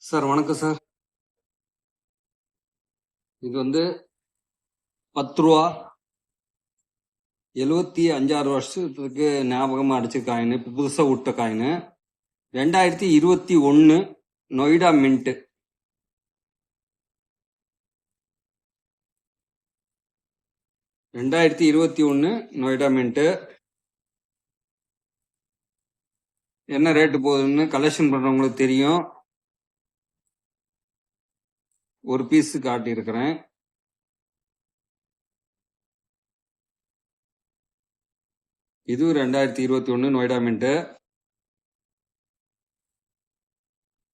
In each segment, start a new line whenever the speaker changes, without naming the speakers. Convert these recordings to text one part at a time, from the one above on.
Sir வணக்கம் sir. இது வந்து 10 ரூபா 75 வருஷத்துக்கு ஞாபகமா அடிச்ச காயின். இப்போ புதுசா விட்ட coin 2021 Noida mint. Noida mint. என்ன ரேட்டு போகுதுன்னு கலெக்ஷன் பண்றவங்களுக்கு தெரியும். ஒரு பீஸ் காட்டி இருக்கிறேன். இது 2021 Noida mint.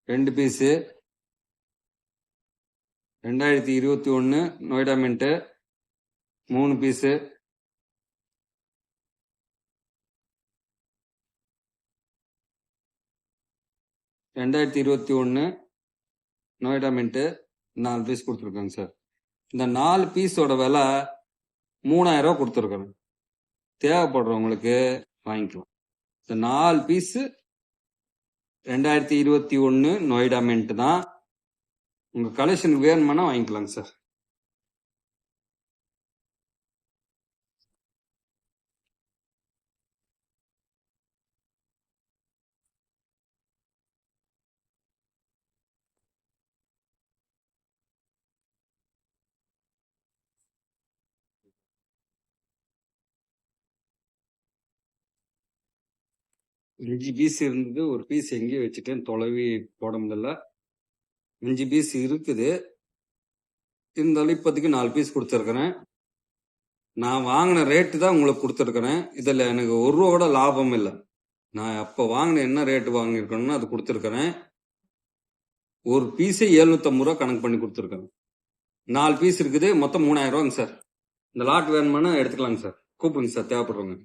2 piece 2021 Noida mint. 3 piece 2021 Noida mint 4 piece கொடுத்துருக்காங்க சார். இந்த 4 பீஸோட விலை 3000 ரூபா கொடுத்துருக்கேன். தேவைப்படுறவங்களுக்கு வாங்கிக்கலாம். இந்த 4 பீஸ் 2021 நொய்டா மின்ட் தான். உங்க கலெக்ஷன் வேணுமானா வாங்கிக்கலாங்க சார். அஞ்சு பீஸ் இருந்தது, ஒரு பீஸ் எங்கேயோ வச்சுட்டேன், தொலைவி போட முடியல. 5 பீஸ் இருக்குது, இருந்தாலும் இப்போதைக்கு 4 பீஸ் கொடுத்துருக்கிறேன். நான் வாங்கின ரேட்டு தான் உங்களுக்கு கொடுத்துருக்கிறேன். இதில் எனக்கு 1 ரூபா கூட லாபம் இல்லை. நான் அப்போ வாங்கின என்ன ரேட்டு வாங்கியிருக்கணும்னு அது கொடுத்துருக்கிறேன். ஒரு பீஸே 750 ரூபா கணக்கு பண்ணி கொடுத்துருக்கிறேன். 4 பீஸ் இருக்குது, மொத்தம் 3000 ரூபாங்க சார். இந்த லாட் வேணுமானா எடுத்துக்கலாங்க சார். கூப்பிடுங்க சார் தேவைப்படுறவங்க.